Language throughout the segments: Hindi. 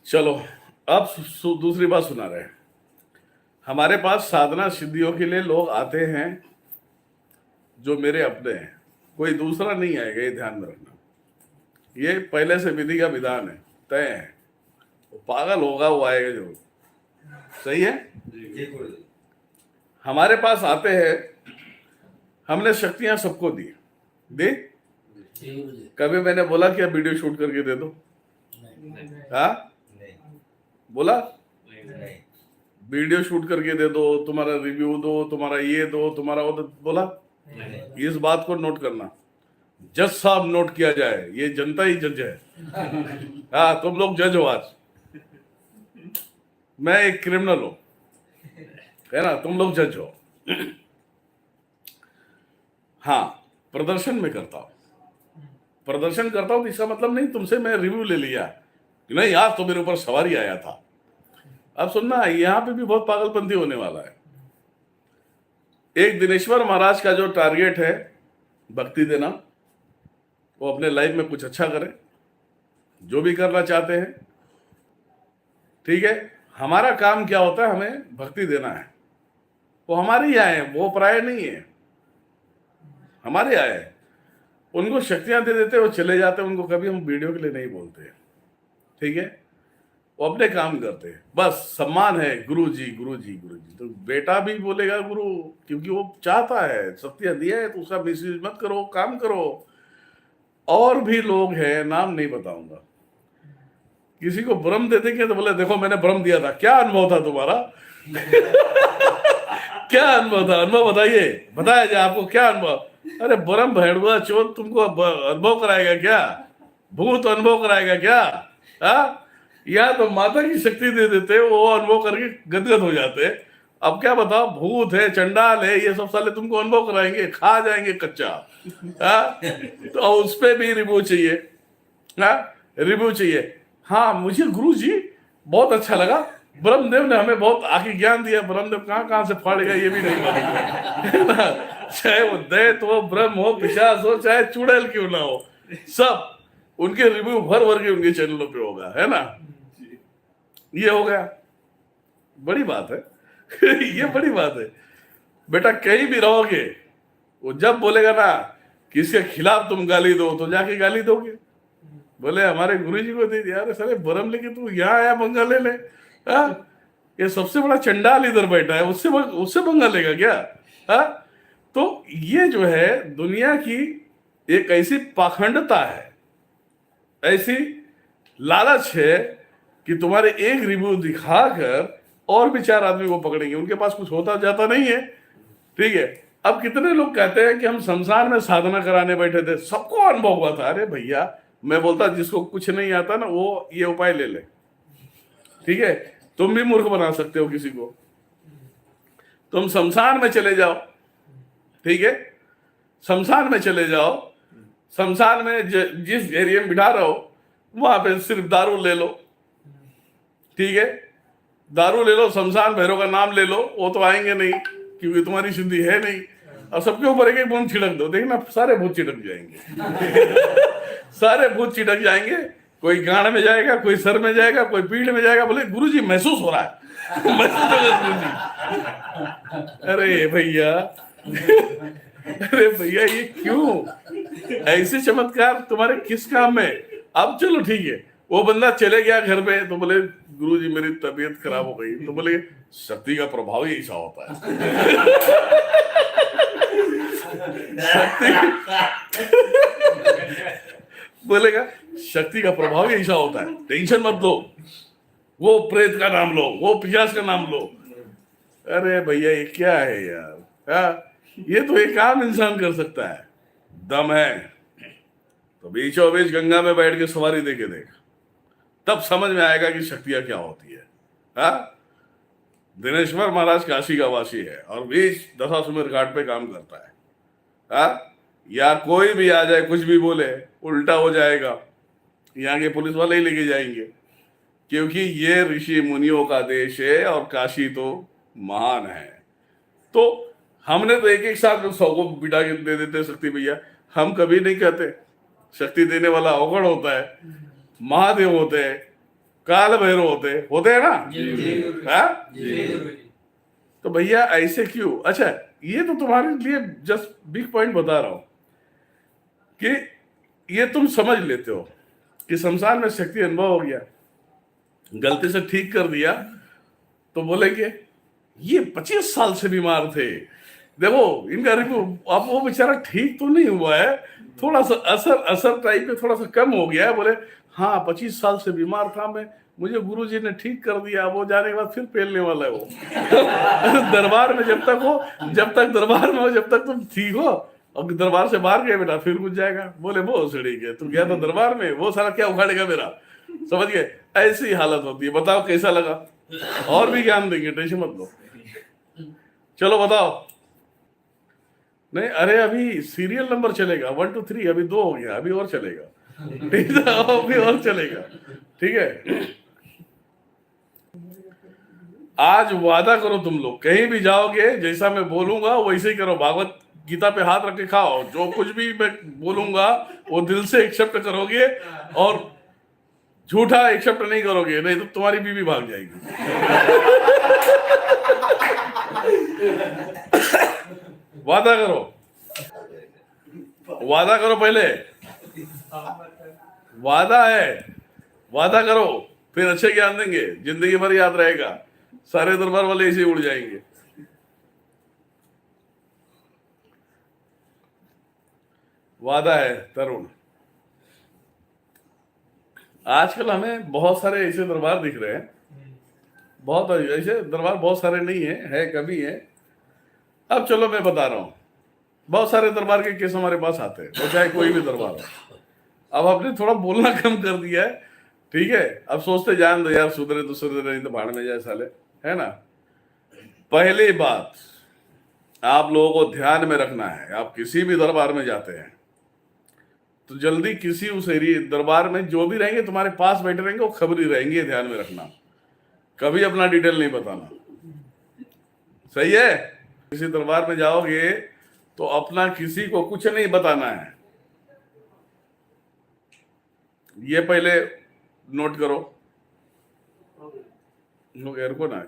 चलो, अब दूसरी बात सुना रहे हैं। हमारे पास साधना सिद्धियों के लिए लोग आते हैं जो मेरे अपने हैं, कोई दूसरा नहीं आएगा, ये ध्यान में रखना। ये पहले से विधि का विधान है, तय है। वो पागल होगा वो आएगा जरूर, सही है। हमारे पास आते हैं, हमने शक्तियां सबको दी दे। कभी मैंने बोला कि आप वीडियो शूट करके दे दो? हाँ, बोला वीडियो शूट करके दे दो, तुम्हारा रिव्यू दो, तुम्हारा ये दो, तुम्हारा वो दो, बोला? इस बात को नोट करना, जज साहब नोट किया जाए, ये जनता ही जज है। हाँ, तुम लोग जज हो आज, मैं एक क्रिमिनल हूं, है ना, तुम लोग जज हो। हाँ, प्रदर्शन में करता हूं, प्रदर्शन करता हूं, इसका मतलब नहीं तुमसे मैं रिव्यू ले लिया कि नहीं आज तो मेरे ऊपर सवारी आया था। अब सुनना, यहां पे भी बहुत पागलपंती होने वाला है। एक दिनेश्वर महाराज का जो टारगेट है भक्ति देना, वो अपने लाइफ में कुछ अच्छा करें, जो भी करना चाहते हैं, ठीक है। हमारा काम क्या होता है, हमें भक्ति देना है। वो हमारे ही आए हैं, वो पराये नहीं है, हमारे आए हैं। उनको शक्तियां दे देते, वो चले जाते, उनको कभी हम वीडियो के लिए नहीं बोलते, ठीक है। वो अपने काम करते हैं, बस सम्मान है, गुरु जी गुरु जी गुरु जी। तो बेटा भी बोलेगा गुरु, क्योंकि वो चाहता है, शक्तियां दिया है, तो उसका मिसयूज मत करो, काम करो। और भी लोग हैं, नाम नहीं बताऊंगा, किसी को ब्रह्म दे देंगे तो बोले देखो मैंने ब्रह्म दिया था। क्या अनुभव था तुम्हारा? क्या अनुभव था? अनुभव बताइए, बताया जाए आपको क्या अनुभव? अरे ब्रह्म भेड़ुआ चोट तुमको अनुभव कराएगा क्या? भूत अनुभव कराएगा क्या? हाँ, या तो माता की शक्ति दे देते, वो अनुभव करके गदगद हो जाते। अब क्या बताओ, भूत है, चंडाल है, ये सब साले तुमको अनुभव कराएंगे, खा जाएंगे कच्चा। हाँ, तो उस पे भी रिव्यू चाहिए। हाँ, रिव्यू चाहिए। हाँ, मुझे गुरु जी बहुत अच्छा लगा, ब्रह्मदेव ने हमें बहुत आगे ज्ञान दिया। ब्रह्मदेव कहाँ से फाड़ेगा ये भी नहीं मालूम, चाहे वो दैत हो, ब्रह्म हो, पिशाच हो, चाहे चुड़ैल क्यों ना हो, सब उनके रिव्यू भर भर के उनके चैनलों पे होगा, है ना। ये हो गया, बड़ी बात है। ये बड़ी बात है बेटा। कहीं भी रहोगे, वो जब बोलेगा ना कि इसके खिलाफ तुम गाली दो, तो जाके गाली दोगे। बोले हमारे गुरुजी को दे दिया, अरे साले बरम लेके तू यहाँ आया, पंगा ले ले। ये सबसे बड़ा चंडाल इधर बैठा है, उससे पंगा लेगा क्या? हा? तो ये जो है दुनिया की एक ऐसी पाखंडता है, ऐसी लालच है कि तुम्हारे एक रिव्यू दिखाकर और भी चार आदमी को पकड़ेंगे। उनके पास कुछ होता जाता नहीं है, ठीक है। अब कितने लोग कहते हैं कि हम संसार में साधना कराने बैठे थे, सबको अनुभव हुआ था। अरे भैया, मैं बोलता जिसको कुछ नहीं आता ना, वो ये उपाय ले ले, ठीक है। तुम भी मूर्ख बना सकते हो किसी को। तुम शमशान में चले जाओ, ठीक है, शमशान में चले जाओ, शमशान में जिस एरिया में बिठा रहे हो वहां पे सिर्फ दारू ले लो, ठीक है, दारू ले लो, शमशान भैरव का नाम ले लो, वो तो आएंगे नहीं क्योंकि तुम्हारी सिद्धि है नहीं। और सबके ऊपर एक एक बूंद छिड़क दो, देखना सारे भूत चिटक जाएंगे। सारे भूत चिटक जाएंगे, कोई गांड में जाएगा, कोई सर में जाएगा, कोई पीठ में जाएगा। बोले गुरुजी महसूस हो रहा है। महसूस हो रहा है गुरुजी। अरे भैया, अरे भैया, ये क्यों ऐसे चमत्कार तुम्हारे किस काम में? अब चलो ठीक है, वो बंदा चले गया घर पे, तो बोले गुरुजी मेरी तबीयत खराब हो गई। तो बोले शक्ति का प्रभाव ही ऐसा होता है। बोलेगा शक्ति का प्रभाव ही ऐसा होता है, टेंशन मत लो, वो प्रेत का नाम लो, वो पिशाच का नाम लो। अरे भैया, ये क्या है यार? हाँ, ये तो एक आम इंसान कर सकता है, दम है तो बीचों बीच गंगा में बैठ के सवारी दे के देख, तब समझ में आएगा कि शक्तियां क्या होती है। हाँ, दिनेश्वर महाराज काशी का वासी है और बीच दशाश्वमेध घाट पे काम करता है। हाँ, या कोई भी आ जाए कुछ भी बोले, उल्टा हो जाएगा, यहाँ के पुलिस वाले ही लेके जाएंगे, क्योंकि ये ऋषि मुनियों का देश है और काशी तो महान है। तो हमने तो एक एक साथ 100 को बिठा के दे देते शक्ति भैया। हम कभी नहीं कहते शक्ति देने वाला अवगढ़ होता है, महादेव होते हैं, काल भैरव होते हैं ना? हाँ? तो भैया ऐसे क्यों? अच्छा, ये तो तुम्हारे लिए जस्ट बिग पॉइंट बता रहा हूं कि ये तुम समझ लेते हो कि शमशान में शक्ति अनुभव हो गया, गलती से ठीक कर दिया, तो बोलेंगे ये 25 साल से बीमार थे, देखो इनका रिव्यू, अब वो बेचारा ठीक तो नहीं हुआ है, थोड़ा सा असर असर टाइप में थोड़ा सा कम हो गया है। बोले हाँ 25 साल से बीमार था मैं, मुझे गुरुजी ने ठीक कर दिया, वो जाने के बाद फिर फैलने वाला है वो। दरबार में जब तक दरबार में हो, जब तक तुम ठीक हो, और दरबार से बाहर गए बेटा फिर कुछ जाएगा। बोले वो सड़ी गया, तू गया था दरबार में, वो सारा क्या उखाड़ेगा मेरा, समझ गए? ऐसी हालत होती है। बताओ कैसा लगा? और भी ज्ञान देंगे, टेंशन मत लो। चलो बताओ। नहीं अरे अभी सीरियल नंबर चलेगा 1 2 3, अभी 2 हो गया, अभी और चलेगा। ठीक है, अभी और चलेगा। ठीक है, आज वादा करो तुम लोग, कहीं भी जाओगे जैसा मैं बोलूंगा वैसे ही करो। भागवत गीता पे हाथ रख के खाओ, जो कुछ भी मैं बोलूंगा वो दिल से एक्सेप्ट करोगे, और झूठा एक्सेप्ट नहीं करोगे, नहीं तो तुम्हारी बीवी भाग जाएगी। वादा करो, वादा करो, पहले वादा है, वादा करो, फिर अच्छे ज्ञान देंगे, जिंदगी भर याद रहेगा। सारे दरबार वाले ऐसे उड़ जाएंगे। वादा है तरुण। आजकल हमें बहुत सारे ऐसे दरबार दिख रहे हैं, बहुत ऐसे दरबार बहुत सारे नहीं है कभी है। अब चलो मैं बता रहा हूं, बहुत सारे दरबार के केस हमारे पास आते हैं, वो चाहे कोई भी दरबार हो। अब आपने थोड़ा बोलना कम कर दिया है, ठीक है? अब सोचते जान दो यार, सुधरे तो सुधरे, नहीं तो भाड़ में जाए साले, है ना? पहली बात आप लोगों को ध्यान में रखना है, आप किसी भी दरबार में जाते हैं तो जल्दी किसी उस एरिया दरबार में जो भी रहेंगे तुम्हारे पास बैठे रहेंगे वो खबरी रहेंगे, ध्यान में रखना, कभी अपना डिटेल नहीं बताना। सही है? किसी दरबार में जाओगे तो अपना किसी को कुछ नहीं बताना है, ये पहले नोट करो। एयर को ना,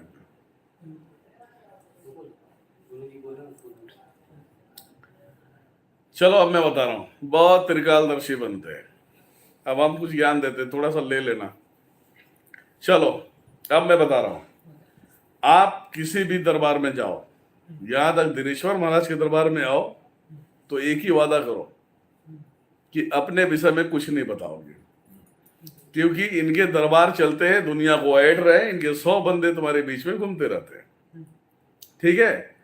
चलो अब मैं बता रहा हूं, बहुत त्रिकालदर्शी बनते हैं। अब हम कुछ ज्ञान देते हैं, थोड़ा सा ले लेना। चलो अब मैं बता रहा हूं, आप किसी भी दरबार में जाओ, यहां तक दिनेश्वर महाराज के दरबार में आओ, तो एक ही वादा करो कि अपने विषय में कुछ नहीं बताओगे, क्योंकि इनके दरबार चलते हैं, दुनिया को ऐड रहे, इनके 100 बंदे तुम्हारे बीच में घूमते रहते हैं। ठीक है,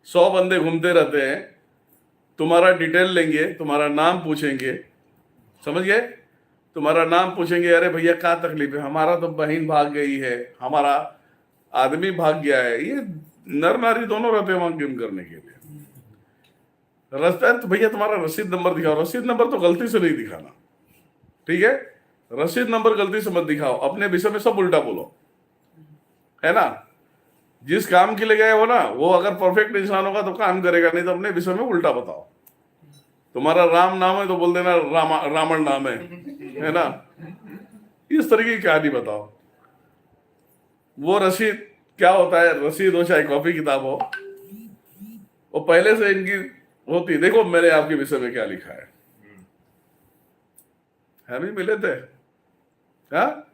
100 बंदे घूमते रहते हैं, तुम्हारा डिटेल लेंगे, तुम्हारा नाम पूछेंगे, समझ गए? तुम्हारा नाम पूछेंगे, अरे भैया क्या तकलीफ है, हमारा तो बहन भाग गई है, हमारा आदमी भाग गया है। ये नर नारी दोनों रहते हैं वहां गेम करने के लिए। रास्ता तो भैया तुम्हारा रसीद नंबर दिखाओ, रसीद नंबर तो गलती से नहीं दिखाना, ठीक है? रसीद नंबर गलती से मत दिखाओ, अपने विषय में सब उल्टा बोलो, है ना? जिस काम के लिए गए हो ना, वो अगर परफेक्ट इंसान होगा तो काम करेगा, नहीं तो अपने विषय में उल्टा बताओ। तुम्हारा राम नाम है तो बोल देना रावण नाम है ना? इस तरीके की कहानी बताओ। वो रसीद क्या होता है, रसीद हो चाहे कॉपी किताब हो, वो पहले से इनकी होती, देखो मेरे आपके विषय में क्या लिखा है, हम ही मिले थे, हाँ?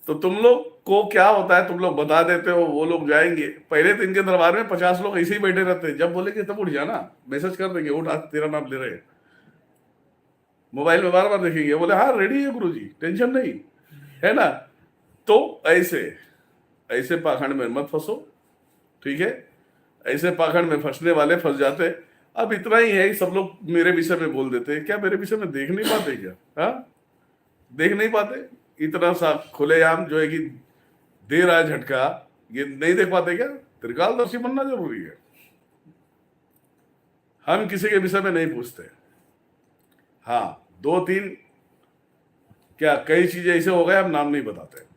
तो तुम लोग को क्या होता है, तुम लोग बता देते हो, वो लोग जाएंगे। पहले तो इनके दरबार में 50 लोग ऐसे ही बैठे रहते हैं, जब बोलेंगे तब उठ जाना, मैसेज कर देंगे, उठ आज तेरा नाम ले रहे, मोबाइल में बार बार देखेंगे, बोले हाँ रेडी है गुरुजी, टेंशन नहीं, है ना? तो ऐसे पाखंड में मत फंसो, ठीक है? ऐसे पाखंड में फंसने वाले फंस जाते। अब इतना ही है, सब लोग मेरे विषय में बोल देते हैं, क्या मेरे विषय में देख नहीं पाते क्या? हाँ, देख नहीं पाते? इतना सा खुलेआम जो है कि दे रहा है झटका, ये नहीं देख पाते क्या? त्रिकालदर्शी बनना जरूरी है। हम किसी के विषय में नहीं पूछते। हाँ, 2 3 क्या कई चीजें ऐसे हो गए, हम नाम नहीं बताते।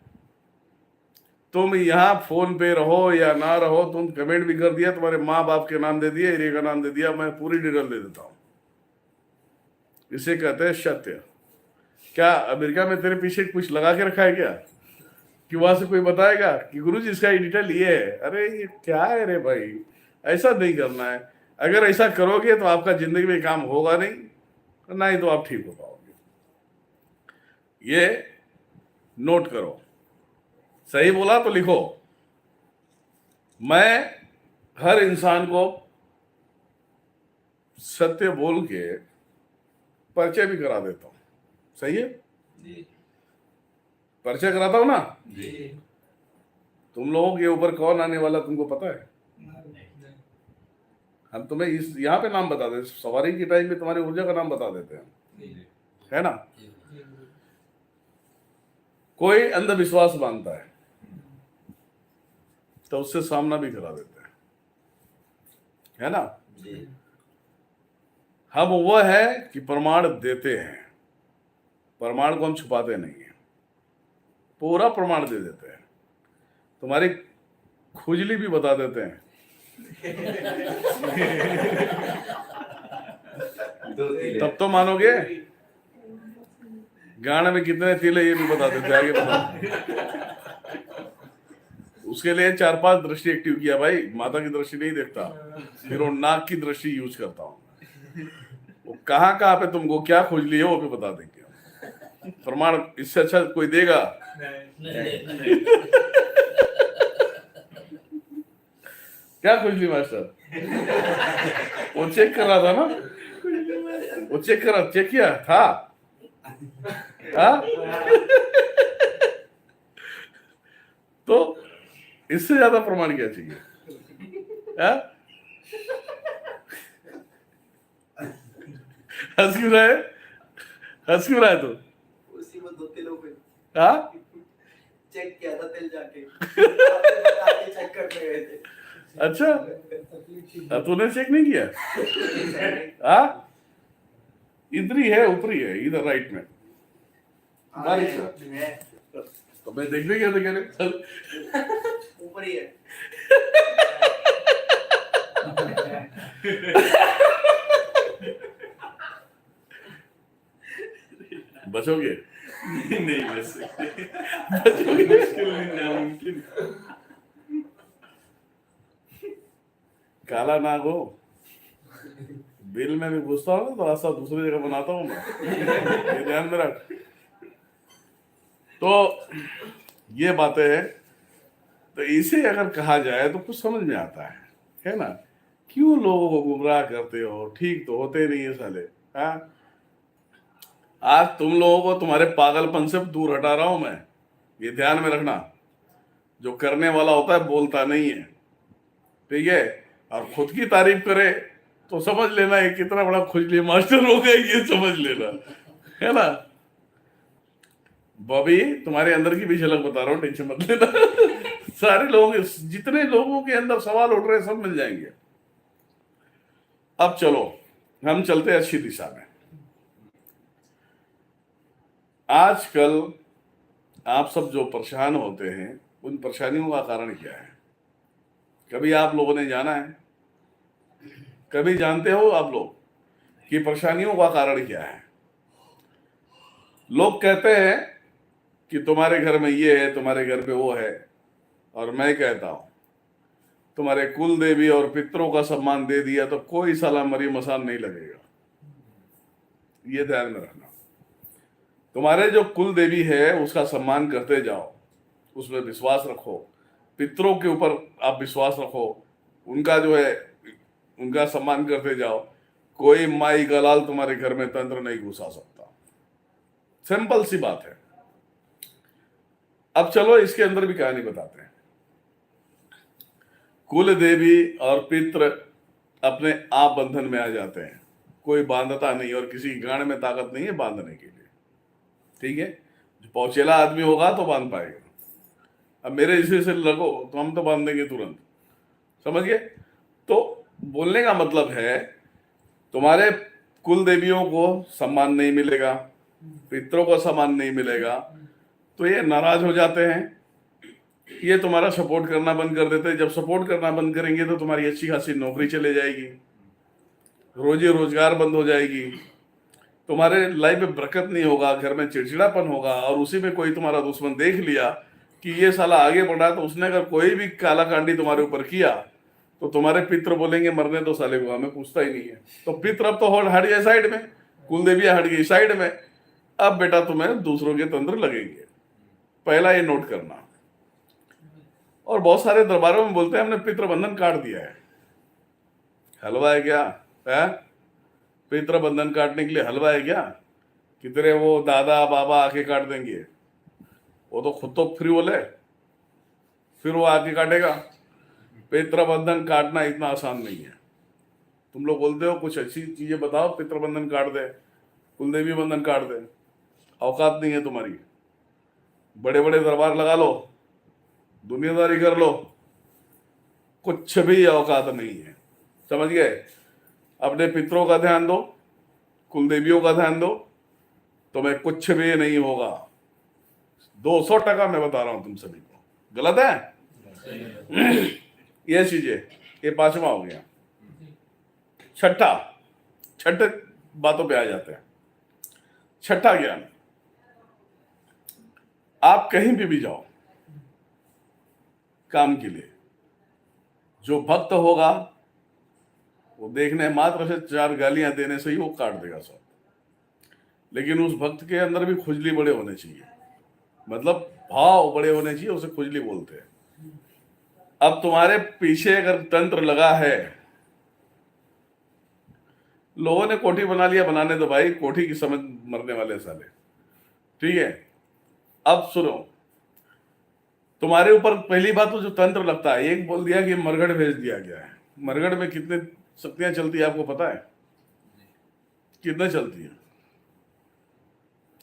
तुम यहाँ फोन पे रहो या ना रहो, तुम कमेंट भी कर दिया, तुम्हारे माँ बाप के नाम दे दिया, एरिया का नाम दे दिया, मैं पूरी डिटेल दे देता हूं। इसे कहते हैं सत्य। क्या अमेरिका में तेरे पीछे कुछ लगा के रखा है क्या? कि वहां से कोई बताएगा कि गुरुजी इसका ये डिटेल ये है? अरे ये क्या है रे भाई, ऐसा नहीं करना है। अगर ऐसा करोगे तो आपका जिंदगी में काम होगा नहीं, ना ही तो आप ठीक हो पाओगे। ये नोट करो। सही बोला तो लिखो। मैं हर इंसान को सत्य बोल के परिचय भी करा देता हूं। सही है? परिचय कराता हूं ना? तुम लोगों के ऊपर कौन आने वाला तुमको पता है? हम तुम्हें इस यहाँ पे नाम बता देते, सवारी के टाइम में तुम्हारी ऊर्जा का नाम बता देते हैं, है ना? कोई अंधविश्वास मानता है तो उससे सामना भी करा देते हैं, है ना? हम वो है कि प्रमाण देते हैं, प्रमाण को हम छुपाते नहीं है, पूरा प्रमाण दे देते हैं। तुम्हारी खुजली भी बता देते हैं। तब तो मानोगे। गाने में कितने तिल है ये भी बता देते हैं, आगे बताओ। उसके लिए 4-5 दृष्टि एक्टिव किया भाई, माता की दृष्टि नहीं देखता, फिर वो नाक की दृष्टि यूज करता हूँ। वो कहाँ कहाँ पे तुमको क्या खुजली है वो भी बता देंगे। प्रमाण इससे अच्छा कोई देगा? नहीं। क्या खुजली मास्टर? वो चेक कर रहा था ना, वो चेक किया था। हाँ? तो इससे ज्यादा प्रमाण क्या चाहिए? हाँ? हंस क्यों रहा है? हंस क्यों रहा है? तो उसी में 2 तिलों पे हाँ चेक किया था, तिल जाके आपने बता के चेक करने गए थे। अच्छा, तूने चेक नहीं किया? हाँ, इधरी है, ऊपरी है, इधर राइट में। बारिश है तो मैं देखने गया था, क्या चल ऊपर ही है। बचोगे? नहीं बच सकते, बचोगे? मुश्किल में नामुमकिन। काला नाग हो, बिल में भी घुसता हूँ ना तो रास्ता दूसरी जगह बनाता हूँ मैं, ये ध्यान में रख। तो ये बातें हैं। तो इसे अगर कहा जाए तो कुछ समझ में आता है ना? क्यों लोगों को गुमराह करते हो? ठीक तो होते नहीं है साले। हाँ, आज तुम लोगों को तुम्हारे पागलपन से दूर हटा रहा हूं मैं, ये ध्यान में रखना। जो करने वाला होता है बोलता नहीं है, ठीक है? और खुद की तारीफ करे तो समझ लेना ये कितना बड़ा खुजली मास्टर हो गया, ये समझ लेना, है ना? बॉबी, तुम्हारे अंदर की भी झलक बता रहा हूँ, टेंशन मत लेना। सारे लोग, जितने लोगों के अंदर सवाल उठ रहे हैं सब मिल जाएंगे। अब चलो हम चलते हैं अच्छी दिशा में। आजकल आप सब जो परेशान होते हैं, उन परेशानियों का कारण क्या है? कभी आप लोगों ने जाना है? कभी जानते हो आप लोग कि परेशानियों का कारण क्या है? लोग कहते हैं कि तुम्हारे घर में ये है, तुम्हारे घर पे वो है, और मैं कहता हूं तुम्हारे कुल देवी और पितरों का सम्मान दे दिया तो कोई साला मरी मसान नहीं लगेगा, ये ध्यान में रखना। तुम्हारे जो कुल देवी है उसका सम्मान करते जाओ, उसमें विश्वास रखो, पितरों के ऊपर आप विश्वास रखो, उनका जो है उनका सम्मान करते जाओ। कोई माई गलाल तुम्हारे घर में तंत्र नहीं घुसा सकता, सिंपल सी बात है। अब चलो इसके अंदर भी कहानी बताते हैं। कुल देवी और पित्र अपने आप बंधन में आ जाते हैं, कोई बांधता नहीं, और किसी गांड में ताकत नहीं है बांधने के लिए, ठीक है? जो पौचेला आदमी होगा तो बांध पाएगा। अब मेरे जैसे से लगो तो हम तो बांध देंगे तुरंत, समझ गए? तो बोलने का मतलब है तुम्हारे कुल देवियों को सम्मान नहीं मिलेगा, पितरों को सम्मान नहीं मिलेगा, तो ये नाराज हो जाते हैं, ये तुम्हारा सपोर्ट करना बंद कर देते हैं। जब सपोर्ट करना बंद करेंगे तो तुम्हारी अच्छी खासी नौकरी चले जाएगी, रोजी रोजगार बंद हो जाएगी, तुम्हारे लाइफ में बरकत नहीं होगा, घर में चिड़चिड़ापन होगा, और उसी में कोई तुम्हारा दुश्मन देख लिया कि ये साला आगे बढ़ा, तो उसने अगर कोई भी काला कांडी तुम्हारे ऊपर किया तो तुम्हारे पितर बोलेंगे मरने दो साले को, हमें पूछता ही नहीं है। तो पितर अब तो हट गए साइड में, कुलदेवियां हट गई साइड में। अब बेटा तुम्हें दूसरों के तंत्र लगेंगे, पहला ये नोट करना। और बहुत सारे दरबारों में बोलते हैं हमने पितृ बंधन काट दिया है। हलवा है क्या है? पितृ बंधन काटने के लिए हलवा है क्या कि तेरे वो दादा बाबा आके काट देंगे? वो तो खुद तो फ्री बोले, फिर वो आके काटेगा। पितृबंधन काटना इतना आसान नहीं है। तुम लोग बोलते हो कुछ अच्छी चीजें बताओ, पितृबंधन काट दे, कुलदेवी बंधन काट दे, औकात नहीं है तुम्हारी। बड़े बड़े दरबार लगा लो, दुनियादारी कर लो, कुछ भी औकात नहीं है। समझ गए? अपने पितरों का ध्यान दो, कुलदेवियों का ध्यान दो, तुम्हें कुछ भी नहीं होगा। 200% मैं बता रहा हूं तुम सभी को। गलत है? ये चीजें, ये 5वां हो गया। छठे बातों पे आ जाते हैं। छठा ज्ञान, आप कहीं भी जाओ काम के लिए, जो भक्त होगा वो देखने मात्र से 4 गालियां देने से ही वो काट देगा सब। लेकिन उस भक्त के अंदर भी खुजली बड़े होने चाहिए, मतलब भाव बड़े होने चाहिए, उसे खुजली बोलते हैं। अब तुम्हारे पीछे अगर तंत्र लगा है, लोगों ने कोठी बना लिया, बनाने दो भाई, कोठी की समझ मरने वाले साले। ठीक है, अब सुनो, तुम्हारे ऊपर पहली बात तो जो तंत्र लगता है, एक बोल दिया कि मरगढ़ भेज दिया गया है। मरगढ़ में कितने शक्तियां चलती है आपको पता है? कितने चलती है?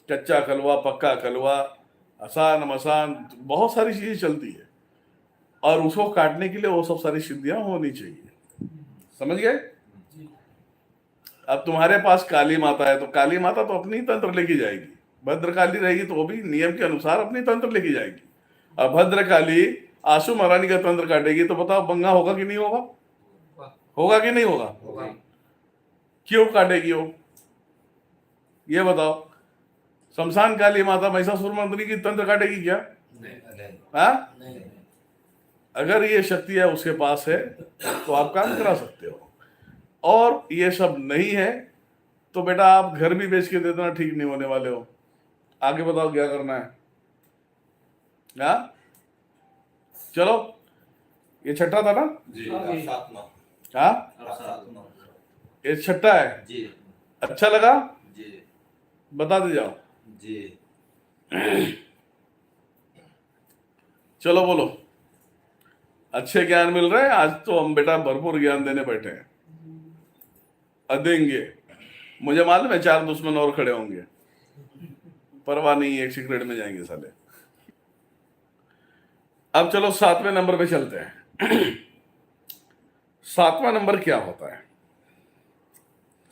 कच्चा कलवा, पक्का कलवा, आसान मसान, बहुत सारी चीजें चलती है। और उसको काटने के लिए वो सब सारी सिद्धियां होनी चाहिए। समझ गए? अब तुम्हारे पास काली माता है, तो काली माता तो अपनी तंत्र लेके जाएगी। भद्रकाली रहेगी तो वो भी नियम के अनुसार अपनी तंत्र लेके जाएगी। अब भद्रकाली आशु महारानी का तंत्र काटेगी तो बताओ बंगा होगा कि नहीं होगा? होगा कि नहीं होगा? क्यों काटेगी वो, ये बताओ? शमशान काली माता महिषासुर मर्दिनी की तंत्र काटेगी क्या? हाँ? अगर ये शक्ति है उसके पास है तो आप काम करा सकते हो। और ये सब नहीं है तो बेटा आप घर भी बेच के दे देना, ठीक नहीं होने वाले हो। आगे बताओ क्या करना है? हाँ? चलो, ये छठा था ना? जी। हाँ, ये छठा है जी। अच्छा लगा? जी। बता दे जाओ जी। चलो बोलो। अच्छे ज्ञान मिल रहे हैं आज तो हम बेटा, भरपूर ज्ञान देने बैठे हैं। देंगे, मुझे मालूम है 4 दुश्मन और खड़े होंगे, परवाह नहीं, एक सीक्रेट में जाएंगे साले। अब चलो 7वें नंबर पे चलते हैं। 7वां नंबर क्या होता है?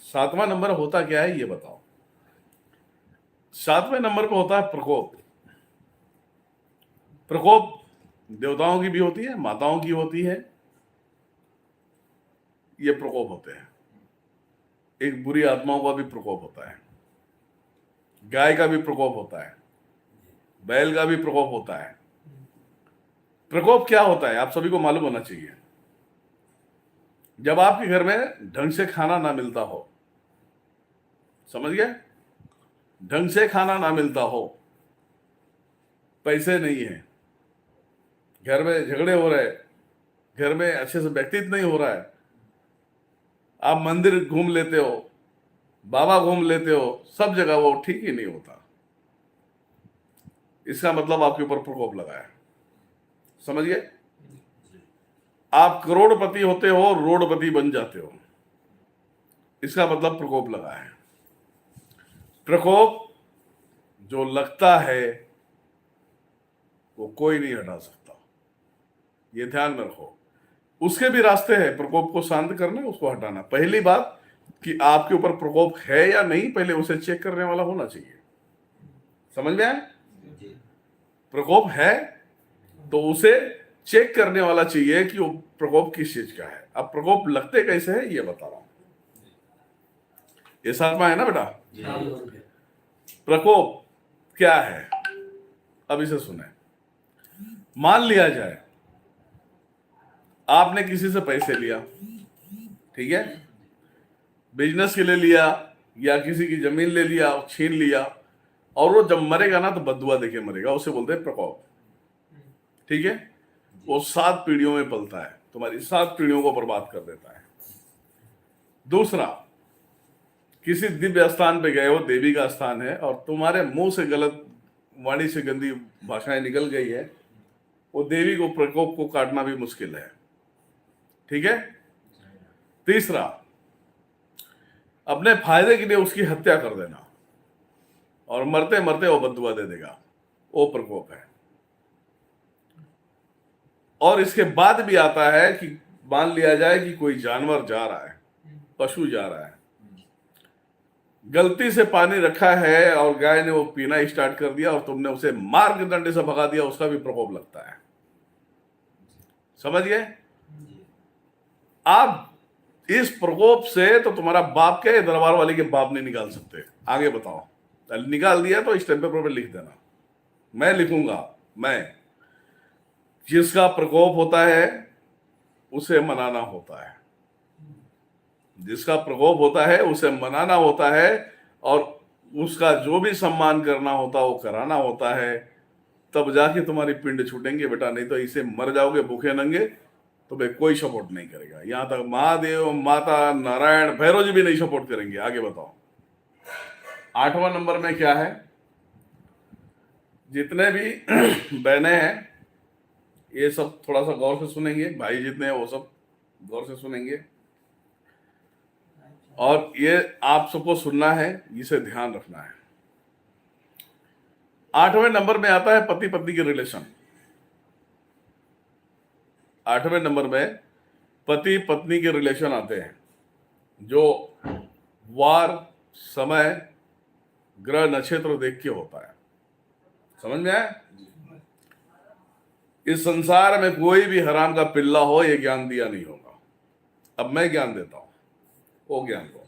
7वां नंबर होता क्या है ये बताओ? 7वें नंबर पे होता है प्रकोप। प्रकोप देवताओं की भी होती है, माताओं की होती है, ये प्रकोप होते हैं। एक बुरी आत्माओं का भी प्रकोप होता है, गाय का भी प्रकोप होता है, बैल का भी प्रकोप होता है। प्रकोप क्या होता है आप सभी को मालूम होना चाहिए। जब आपके घर में ढंग से खाना ना मिलता हो, समझ गए? ढंग से खाना ना मिलता हो, पैसे नहीं है, घर में झगड़े हो रहे, घर में अच्छे से व्यक्तित्व नहीं हो रहा है, आप मंदिर घूम लेते हो, बाबा घूम लेते हो, सब जगह वो ठीक ही नहीं होता, इसका मतलब आपके ऊपर प्रकोप लगा है। समझ गए? आप करोड़पति होते हो, रोडपति बन जाते हो, इसका मतलब प्रकोप लगा है। प्रकोप जो लगता है वो कोई नहीं हटा सकता, ये ध्यान में रखो। उसके भी रास्ते हैं प्रकोप को शांत करना, उसको हटाना। पहली बात कि आपके ऊपर प्रकोप है या नहीं, पहले उसे चेक करने वाला होना चाहिए। समझ में आया? प्रकोप है तो उसे चेक करने वाला चाहिए कि वो प्रकोप किस चीज का है। अब प्रकोप लगते कैसे है ये बता रहा हूं। ये 7वां है ना बेटा? प्रकोप क्या है अब इसे सुने। मान लिया जाए आपने किसी से पैसे लिया, ठीक है, बिजनेस के लिए लिया या किसी की जमीन ले लिया, छीन लिया, और वो जब मरेगा ना तो बददुआ देके मरेगा, उसे बोलते हैं प्रकोप, ठीक है। वो 7 पीढ़ियों में पलता है, तुम्हारी 7 पीढ़ियों को बर्बाद कर देता है। दूसरा, किसी दिव्य स्थान पे गए हो, देवी का स्थान है, और तुम्हारे मुंह से गलत वाणी से गंदी भाषाएं निकल गई है, वो देवी को, प्रकोप को काटना भी मुश्किल है, ठीक है। तीसरा, अपने फायदे के लिए उसकी हत्या कर देना और मरते मरते वो बददुआ दे देगा, वो प्रकोप है। और इसके बाद भी आता है कि मान लिया जाए कि कोई जानवर जा रहा है, पशु जा रहा है, गलती से पानी रखा है और गाय ने वो पीना स्टार्ट कर दिया और तुमने उसे मार के डंडे से भगा दिया, उसका भी प्रकोप लगता है। समझ गए आप? इस प्रकोप से तो तुम्हारा बाप के, दरबार वाले के बाप नहीं निकाल सकते। आगे बताओ, निकाल दिया तो स्टैम्प पेपर पर लिख देना, मैं लिखूंगा। मैं, जिसका प्रकोप होता है उसे मनाना होता है, जिसका प्रकोप होता है उसे मनाना होता है, और उसका जो भी सम्मान करना होता है वो कराना होता है, तब जाके तुम्हारी पिंड छूटेंगे बेटा, नहीं तो इसे मर जाओगे भूखे नंगे, तो भाई कोई सपोर्ट नहीं करेगा। यहां तक महादेव, माता, नारायण, भैरव जी भी नहीं सपोर्ट करेंगे। आगे बताओ, 8वां नंबर में क्या है? जितने भी बहनें हैं ये सब थोड़ा सा गौर से सुनेंगे, भाई जितने हैं वो सब गौर से सुनेंगे, और ये आप सबको सुनना है, इसे ध्यान रखना है। 8वें नंबर में आता है पति पत्नी के रिलेशन। 8वें नंबर में पति पत्नी के रिलेशन आते हैं, जो वार, समय, ग्रह, नक्षत्र देख के होता है। समझ में आया? इस संसार में कोई भी हराम का पिल्ला हो, ये ज्ञान दिया नहीं होगा। अब मैं ज्ञान देता हूं, वो ज्ञान को।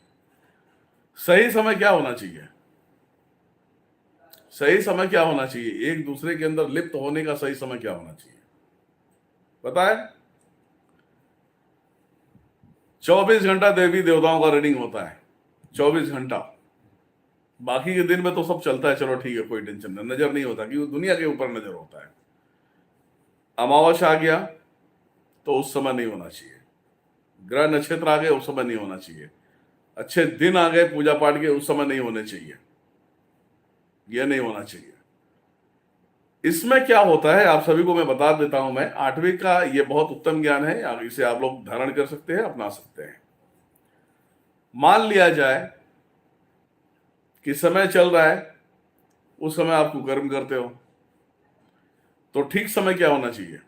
सही समय क्या होना चाहिए? सही समय क्या होना चाहिए? एक दूसरे के अंदर लिप्त होने का सही समय क्या होना चाहिए पता है? 24 घंटा देवी देवताओं का रीडिंग होता है, 24 घंटा। बाकी के दिन में तो सब चलता है, चलो ठीक है, कोई टेंशन नहीं, नजर नहीं होता, क्योंकि दुनिया के ऊपर नजर होता है। अमावस्या आ गया तो उस समय नहीं होना चाहिए, ग्रह नक्षत्र आ गए उस समय नहीं होना चाहिए, अच्छे दिन आ गए पूजा पाठ के उस समय नहीं होने चाहिए, यह नहीं होना चाहिए। इसमें क्या होता है आप सभी को मैं बता देता हूं। मैं 8वीं का ये बहुत उत्तम ज्ञान है, इसे आप लोग धारण कर सकते हैं, अपना सकते हैं। मान लिया जाए कि समय चल रहा है, उस समय आप कुकर्म करते हो, तो ठीक समय क्या होना चाहिए?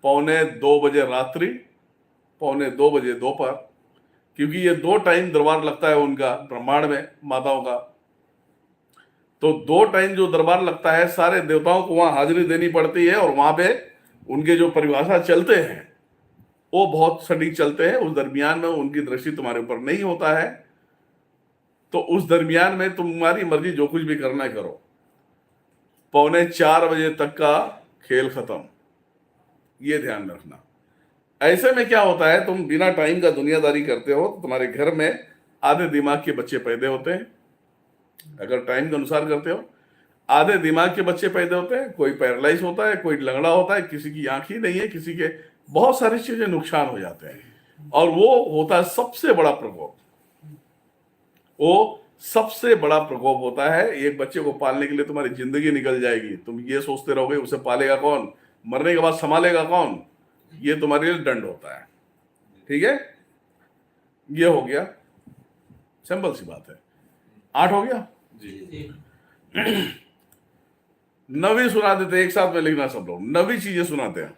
1:45 बजे रात्रि, 1:45 बजे दोपहर, क्योंकि ये 2 टाइम दरबार लगता है उनका ब्रह्मांड में, माताओं का। तो 2 टाइम जो दरबार लगता है, सारे देवताओं को वहां हाजिरी देनी पड़ती है, और वहां पे उनके जो परिभाषा चलते हैं वो बहुत सटीक चलते हैं। उस दरमियान में उनकी दृष्टि तुम्हारे ऊपर नहीं होता है, तो उस दरमियान में तुम्हारी मर्जी, जो कुछ भी करना है करो। 3:45 बजे तक का खेल खत्म, ये ध्यान रखना। ऐसे में क्या होता है, तुम बिना टाइम का दुनियादारी करते हो तो तुम्हारे घर में आधे दिमाग के बच्चे पैदा होते हैं। अगर टाइम के अनुसार करते हो, आधे दिमाग के बच्चे पैदा होते हैं, कोई पैरालाइज होता है, कोई लंगड़ा होता है, किसी की आंख ही नहीं है, किसी के बहुत सारी चीजें नुकसान हो जाते हैं। और वो होता है सबसे बड़ा प्रकोप, वो सबसे बड़ा प्रकोप होता है। एक बच्चे को पालने के लिए तुम्हारी जिंदगी निकल जाएगी, तुम ये सोचते रहोगे उसे पालेगा कौन, मरने के बाद संभालेगा कौन, ये तुम्हारे लिए दंड होता है। ठीक है, ये हो गया, सिंपल सी बात है। 8 हो गया जी। 9वीं सुना देते, एक साथ में लिखना सब लोग, 9वीं चीजें सुनाते हैं।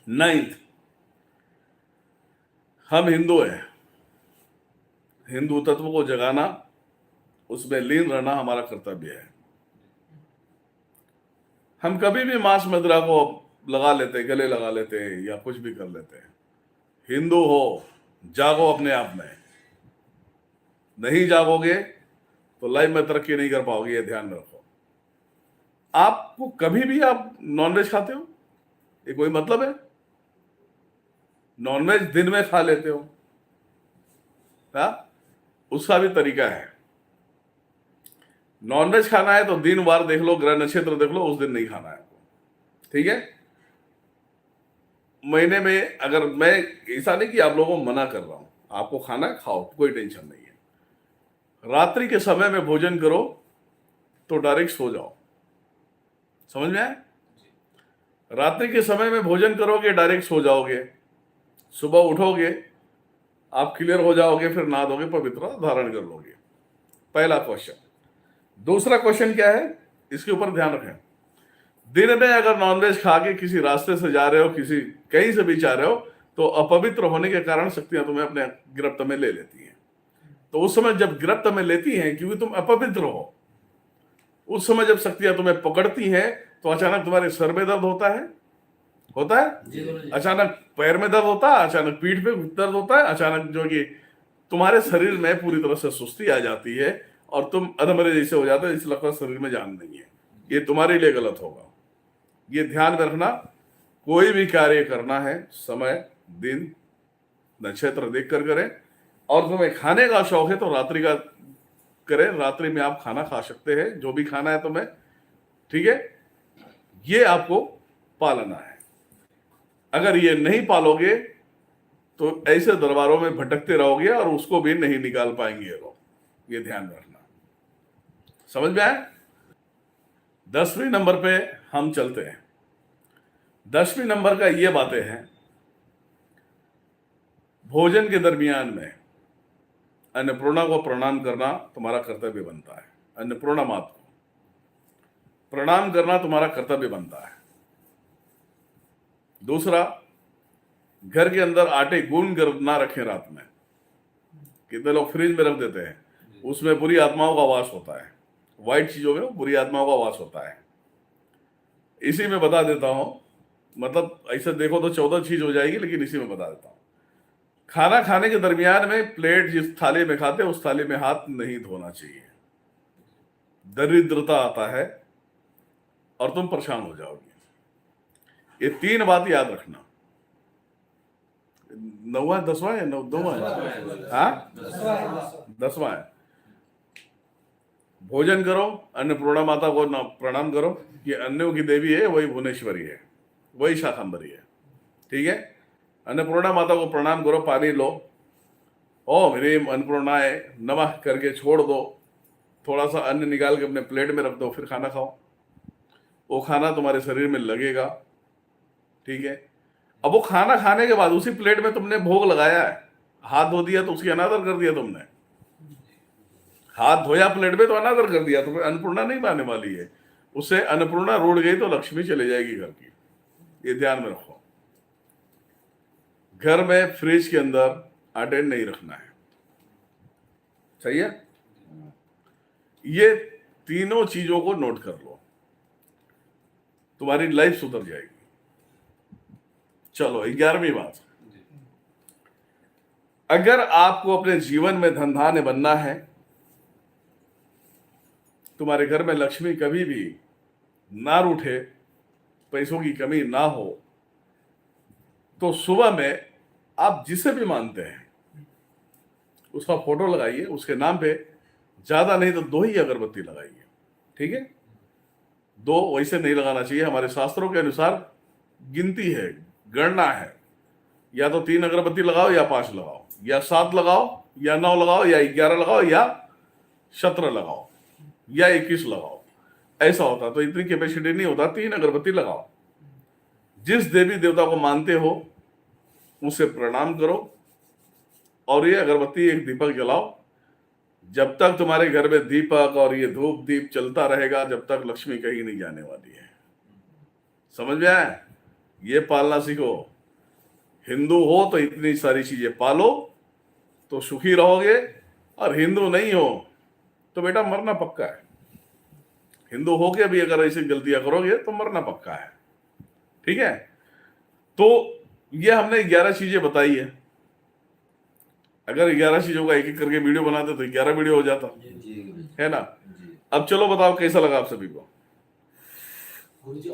9th, हम हिंदू हैं, हिंदू तत्व को जगाना, उसमें लीन रहना हमारा कर्तव्य है। हम कभी भी मांस मदिरा को लगा लेते, गले लगा लेते हैं, या कुछ भी कर लेते हैं। हिंदू हो, जागो अपने आप में, नहीं जागोगे तो लाइफ में तरक्की नहीं कर पाओगे, ये ध्यान रखो। आपको कभी भी आप नॉनवेज खाते हो? ये कोई मतलब है? नॉनवेज दिन में खा लेते हो, हाँ, उसका भी तरीका है। नॉनवेज खाना है तो दिन वार देख लो, ग्रह नक्षत्र देख लो, उस दिन नहीं खाना है आपको, ठीक है? महीने में, अगर मैं ऐसा नहीं कि आप लोगों को मना कर रहा हूं, आपको खाना है खाओ, कोई टेंशन नहीं है। रात्रि के समय में भोजन करो तो डायरेक्ट सो जाओ, समझ में आया? रात्रि के समय में भोजन करोगे डायरेक्ट सो जाओगे, सुबह उठोगे आप क्लियर हो जाओगे, फिर नहा दोगे, पवित्र धारण कर लोगे। पहला क्वेश्चन। दूसरा क्वेश्चन क्या है, इसके ऊपर ध्यान रखें। दिन में अगर नॉनवेज खा के किसी रास्ते से जा रहे हो, किसी कहीं से भी जा रहे हो, तो अपवित्र होने के कारण शक्तियां तुम्हें अपने गिरफ्त में ले लेती हैं। तो उस समय जब गिरफ्त में लेती हैं, क्योंकि तुम अपवित्र हो, उस समय जब शक्तियां तुम्हें पकड़ती हैं तो अचानक तुम्हारे सर में दर्द होता है, होता है? अचानक पैर में दर्द होता है, अचानक पीठ पे दर्द होता है, अचानक जो कि तुम्हारे शरीर में पूरी तरह से सुस्ती आ जाती है और तुम अधमरे जैसे हो जाते हो, इसलिए लगता है शरीर में जान नहीं है। ये तुम्हारे लिए गलत होगा, ये ध्यान में रखना। कोई भी कार्य करना है समय दिन नक्षत्र देख कर करें, और तुम्हें खाने का शौक है तो रात्रि का करें। रात्रि में आप खाना खा सकते हैं, जो भी खाना है तुम्हें, ठीक है? ये आपको पालना है। अगर ये नहीं पालोगे तो ऐसे दरबारों में भटकते रहोगे और उसको भी नहीं निकाल पाएंगे ये लोग, ये ध्यान रखना। समझ में आए? 10वें नंबर पे हम चलते हैं। 10वें नंबर का ये बातें हैं, भोजन के दरमियान में अन्नपूर्णा को प्रणाम करना तुम्हारा कर्तव्य बनता है। अन्नपूर्णा माता को प्रणाम करना तुम्हारा कर्तव्य बनता है। दूसरा, घर के अंदर आटे गूंद कर ना रखें रात में। कितने लोग फ्रिज में रख देते हैं, उसमें बुरी आत्माओं का वास होता है, व्हाइट चीजों में बुरी आत्माओं का वास होता है। इसी में बता देता हूं, मतलब ऐसे देखो तो 14 चीज हो जाएगी, लेकिन इसी में बता देता हूं। खाना खाने के दरमियान में प्लेट जिस थाली में खाते हैं उस थाली में हाथ नहीं धोना चाहिए। दरिद्रता आता है और तुम परेशान हो जाओगे। ये 3 बात याद रखना। 9वां 10वां है, 9वां है, हाँ 10वां है। भोजन करो, अन्नपूर्णा माता को प्रणाम करो, कि अन्यों की देवी है, वही भुवनेश्वरी है, वही शाकंभरी है, ठीक है? अन्नपूर्णा माता को प्रणाम करो, पानी लो, ओम ह्रीम अन्नपूर्णाय नमः करके छोड़ दो, थोड़ा सा अन्न निकाल के अपने प्लेट में रख दो, फिर खाना खाओ। वो खाना तुम्हारे शरीर में लगेगा, ठीक है? अब वो खाना खाने के बाद उसी प्लेट में तुमने भोग लगाया है, हाथ धो दिया तो उसकी अनादर कर दिया तुमने। हाथ धोया प्लेट में तो अनादर कर दिया, तुम्हें अन्नपूर्णा नहीं पाने वाली है। उससे अन्नपूर्णा रूठ गई तो लक्ष्मी चले जाएगी घर की, ये ध्यान में रखो। घर में फ्रिज के अंदर आटे नहीं रखना है, सही है? ये तीनों चीजों को नोट कर लो, तुम्हारी लाइफ सुधर जाएगी। चलो 11वीं बात, अगर आपको अपने जीवन में धनधान्य बनना है, तुम्हारे घर में लक्ष्मी कभी भी ना रूठे, पैसों की कमी ना हो, तो सुबह में आप जिसे भी मानते हैं उसका फोटो लगाइए, उसके नाम पे ज्यादा नहीं तो 2 ही अगरबत्ती लगाइए, ठीक है? 2 वैसे नहीं लगाना चाहिए, हमारे शास्त्रों के अनुसार गिनती है, गणना है। या तो 3 अगरबत्ती लगाओ या 5 लगाओ या 7 लगाओ या 9 लगाओ या 11 लगाओ या 17 लगाओ या 21 लगाओ, ऐसा होता। तो इतनी कैपेसिटी नहीं होता, 3 अगरबत्ती लगाओ। जिस देवी देवता को मानते हो उसे प्रणाम करो और ये अगरबत्ती एक दीपक जलाओ। जब तक तुम्हारे घर में दीपक और ये धूप दीप चलता रहेगा, जब तक लक्ष्मी कहीं नहीं जाने वाली है। समझ में आया? ये पालना सीखो। हिंदू हो तो इतनी सारी चीजें पालो तो सुखी रहोगे, और हिंदू नहीं हो तो बेटा मरना पक्का है। हिंदू हो के भी अगर ऐसी गलतियां करोगे तो मरना पक्का है, ठीक है? तो ये हमने 11 चीजें बताई है। अगर 11 चीजों का एक-एक करके वीडियो बनाते तो 11 वीडियो हो जाता, है ना? अब चलो बताओ कैसा लगा आप सभी को? गुरुजी